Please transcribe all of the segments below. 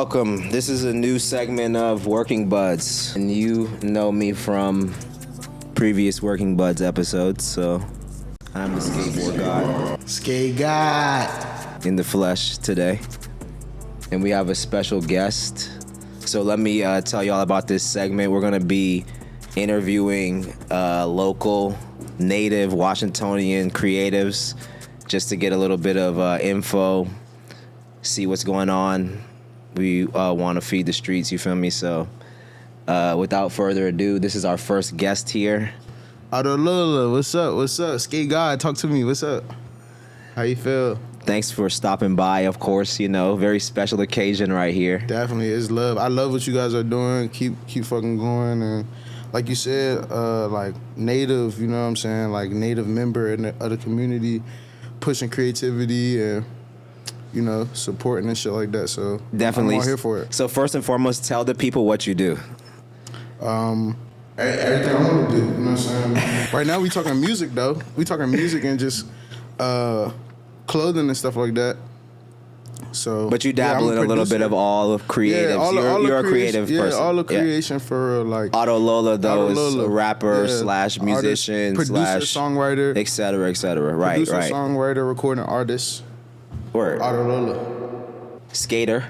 welcome. This is a new segment of Working Buds, and you know me from previous Working Buds episodes, so I'm the skateboard god. Skate god. In the flesh today. And we have a special guest. So let me tell you all about this segment. We're gonna be interviewing local, native Washingtonian creatives just to get a little bit of info, see what's going on. We want to feed the streets, you feel me? So without further ado, this is our first guest here. AutoLoLa, what's up? What's up? Skate God, talk to me. What's up? How you feel? Thanks for stopping by, of course, you know, very special occasion right here. Definitely, it's love. I love what you guys are doing. Keep fucking going. And like you said, like native, you know what I'm saying? Like native member of the community, pushing creativity and, you know, supporting and shit like that. So definitely, I'm all here for it. So first and foremost, tell the people what you do. Everything I want to do, you know what I'm saying? Right now we talking music though. We talking music and just clothing and stuff like that. So, but you dabble in a little bit of all of creatives. Yeah, you're a creative person. Yeah, all the creation for like AutoLoLa though is a rapper slash musician artist, producer, slash songwriter, et cetera, et cetera. Right, producer, right. Songwriter, recording artist. Word. AutoLoLa. Skater.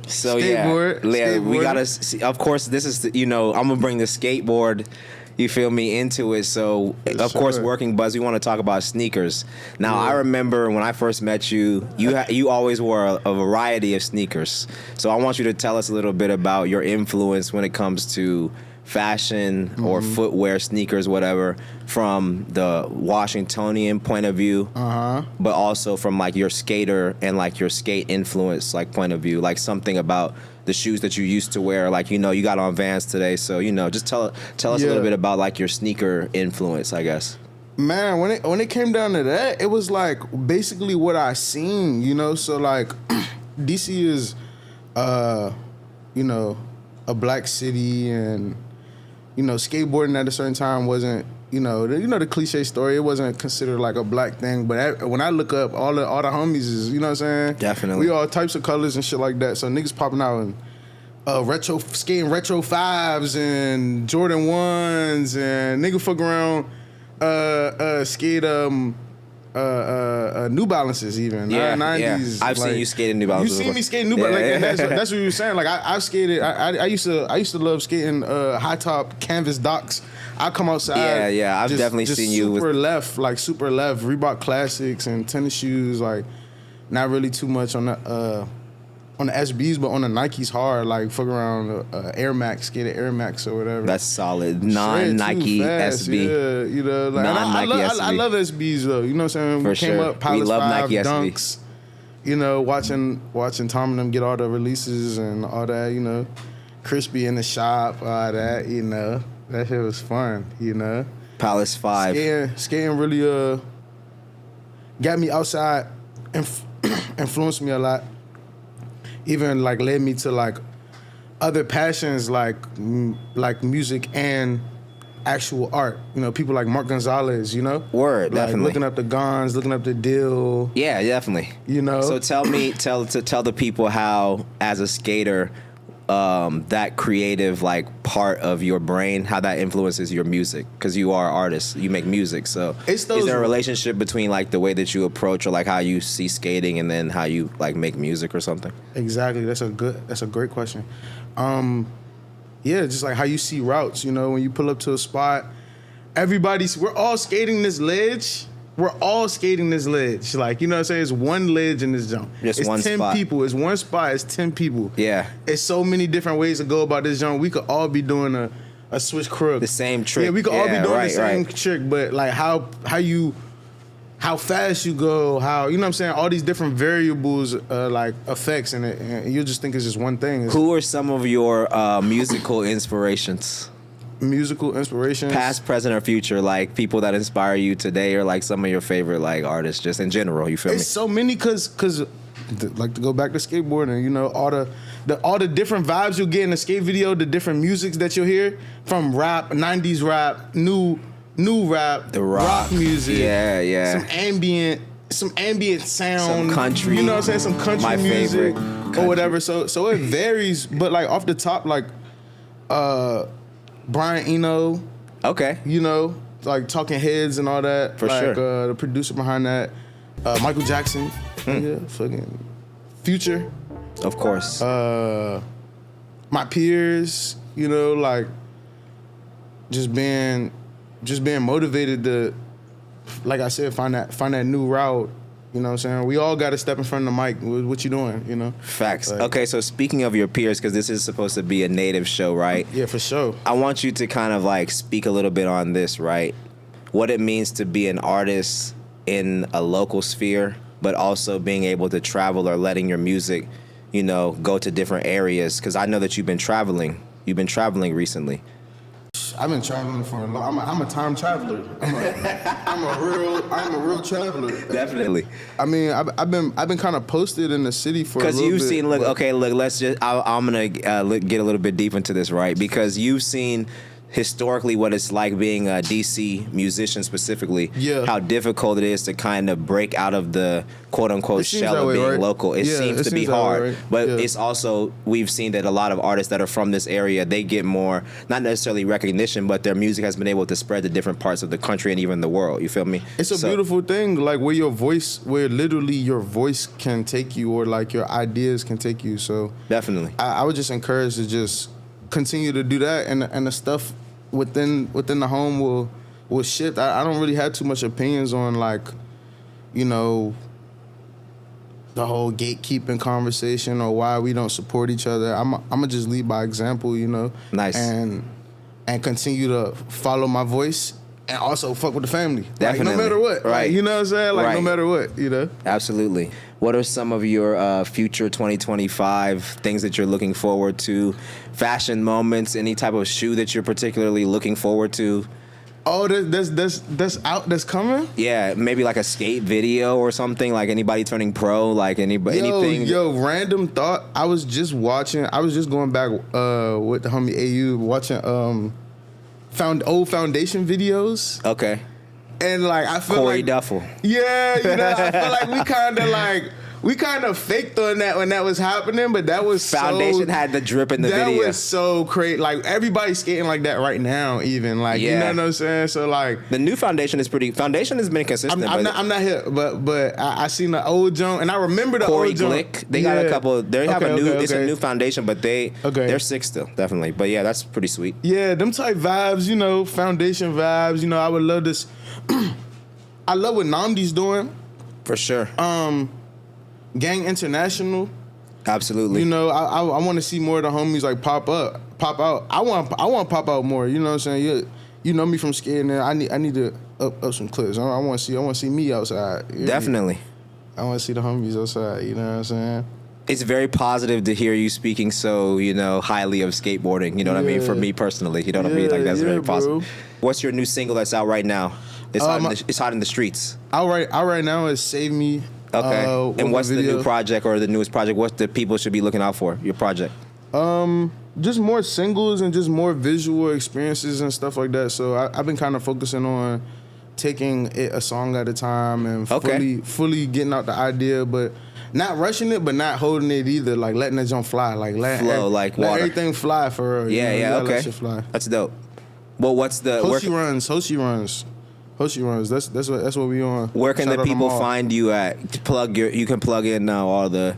So skateboard, yeah, we gotta see, of course this is, you know, I'm gonna bring the skateboard, you feel me, into it. So of course, Working Buds, we want to talk about sneakers. Now I remember when I first met you, you always wore a variety of sneakers. So I want you to tell us a little bit about your influence when it comes to fashion or footwear, sneakers, whatever, from the Washingtonian point of view, but also from like your skater and like your skate influence like point of view, like something about the shoes that you used to wear, like, you know, you got on Vans today, so, you know, just tell us a little bit about like your sneaker influence, I guess. Man, when it came down to that, it was like basically what I seen, you know. So like DC is you know, a black city, and you know, skateboarding at a certain time wasn't, you know the cliche story. It wasn't considered like a black thing. But when I look up, all the homies is, you know what I'm saying? Definitely. We all types of colors and shit like that. So niggas popping out and skating retro 5s and Jordan 1s, and nigga fuck around skate New Balances even. 90s. I've seen you skating New Balances. You seen me skating New Balances. Like, that's what you were saying. Like I've skated. I used to love skating high top canvas docks. I come outside. Yeah. I've definitely seen you super left Reebok classics and tennis shoes. Like not really too much on the SBs, but on the Nikes hard. Like fuck around Air Max, skated Air Max or whatever. That's solid. Non-Nike SB. Yeah, you know. Like, I love SBs though. You know what I'm saying? For we came sure. up, Palace We love 5, Nike Dunks. SB. You know, watching Tom and them get all the releases and all that. You know, Crispy in the shop, all that. You know, that shit was fun. You know, Palace 5. Skating really got me outside, influenced me a lot. Even like led me to like other passions like music and actual art. You know, people like Mark Gonzalez, you know? Word, like definitely. Looking up the Gons, looking up the Deal. Yeah, definitely. You know? So tell the people how, as a skater, that creative like part of your brain, how that influences your music, because you are an artist, you make music. So is there a relationship between like the way that you approach or like how you see skating and then how you like make music or something? Exactly. That's a great question. Yeah, just like how you see routes. You know, when you pull up to a spot, we're all skating this ledge. We're all skating this ledge. Like, you know what I'm saying? It's one ledge in this jump. It's one 10 spot. people. It's one spot. It's 10 people. Yeah. It's so many different ways to go about this jump. We could all be doing a switch crook. The same trick. Yeah, we could all be doing the same right. trick, but like how fast you go, how, you know what I'm saying? All these different variables like effects in it, and you just think it's just one thing. Who are some of your musical inspirations? Musical inspirations? Past, present, or future, like people that inspire you today, or like some of your favorite like artists, just in general. You feel me? It's so many, cause like to go back to skateboarding, you know, all the different vibes you'll get in a skate video, the different musics that you'll hear from rap, 90s rap, new rap, the rock music, yeah, some ambient some ambient sound, some country. You know what I'm saying? Some country my music favorite or whatever. So it varies, but like off the top, like Brian Eno. Okay. You know, like Talking Heads and all that. For like, sure. The producer behind that, Michael Jackson. Yeah, fucking Future. Of course. My peers, you know, like just being motivated to, like I said, find that new route. You know what I'm saying? We all got to step in front of the mic. What you doing? You know. Facts. Like, okay, so speaking of your peers, because this is supposed to be a native show, right? Yeah, for sure. I want you to kind of like speak a little bit on this, right? What it means to be an artist in a local sphere, but also being able to travel or letting your music, you know, go to different areas. Because I know that you've been traveling. You've been traveling recently. I've been traveling for a long. I'm a time traveler. I'm a real traveler. Definitely. I mean, I've been kind of posted in the city for a little bit. Because you've seen. Look. Let's just. I'm gonna get a little bit deep into this, right? Because you've seen historically what it's like being a DC musician specifically. Yeah. How difficult it is to kind of break out of the quote unquote shell of being local. It seems to be hard. Right. But it's also, we've seen that a lot of artists that are from this area, they get more, not necessarily recognition, but their music has been able to spread to different parts of the country and even the world. You feel me? It's a beautiful thing, like where literally your voice can take you, or like your ideas can take you. So definitely. I would just encourage to just continue to do that, and the stuff within the home will shift. I don't really have too much opinions on, like, you know, the whole gatekeeping conversation or why we don't support each other. I'm gonna just lead by example, you know. Nice. And continue to follow my voice and also fuck with the family. Definitely. Like, no matter what. Right. Like, you know what I'm saying? Like, right. No matter what, you know? Absolutely. What are some of your future 2025 things that you're looking forward to? Fashion moments, any type of shoe that you're particularly looking forward to? Oh, that's coming? Yeah, maybe like a skate video or something, like anybody turning pro, like anything. Yo, random thought. I was just going back with the homie AU, watching old foundation videos. Okay. And like I feel Corey like Duffel. Yeah, you know, I feel like we kind of faked on that when that was happening, but that was foundation had the drip in the video. That was so crazy. Like everybody's skating like that right now, even like you know what I'm saying. So like the new foundation is pretty. Foundation has been consistent. I'm not here, but I seen the old joint, and I remember the Corey old joint. Glick. They got a couple. They have a new. It's a new foundation, but they're sick still, definitely. But yeah, that's pretty sweet. Yeah, them type vibes, you know, foundation vibes. You know, I would love this. I love what Namdi's doing. For sure. Gang International. Absolutely. You know, I want to see more of the homies like pop out. I want to pop out more. You know what I'm saying? You know me from skating. I need to up some clips. I want to see me outside. Definitely. I want to see the homies outside. You know what I'm saying? It's very positive to hear you speaking so, you know, highly of skateboarding. You know what I mean? For me personally, you know what I mean? Like that's very positive. Bro. What's your new single that's out right now? It's hot in the streets. Out right now is Save Me. Okay. And what's the new project or the newest project? What the people should be looking out for? Your project? Just more singles and just more visual experiences and stuff like that. So I've been kind of focusing on taking it a song at a time and fully getting out the idea, but not rushing it, but not holding it either. Like letting it jump fly, like flow, like water. Let everything fly for real. Yeah, okay. Let shit fly. That's dope. Well, what's the Hoshi runs. That's what we on. Where can the people find you at? You can plug in all the.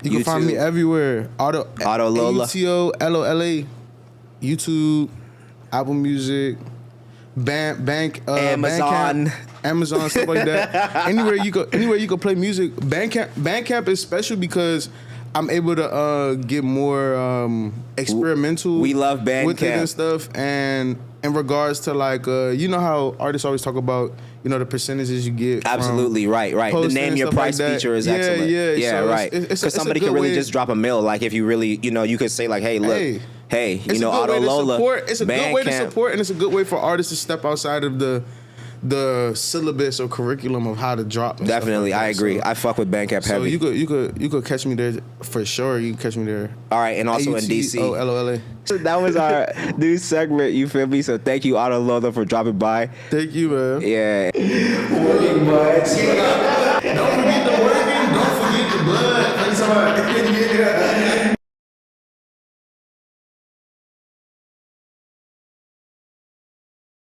You can find me everywhere. AutoLoLa. AutoLoLa. YouTube, Apple Music, Amazon, stuff like that. anywhere you go play music. Bandcamp is special because I'm able to get more experimental. We love Bandcamp with it and stuff. And in regards to like, you know how artists always talk about, you know, the percentages you get. Absolutely, right. The name your price like feature is excellent. Yeah, so right. Because somebody can really just drop a mill. Like if you really, you know, you could say like, hey, look, hey, you know, AutoLoLa. It's a good way to support, and it's a good way for artists to step outside of the syllabus or curriculum of how to drop. Definitely, like I agree. So, I fuck with Bandcamp heavy. So you could catch me there for sure. You can catch me there. All right, and also in DC. AutoLoLa. So that was our new segment. You feel me? So thank you, AutoLoLa, for dropping by. Thank you, man. Yeah. Don't forget the working. Don't forget the blood. That's hard. Yeah.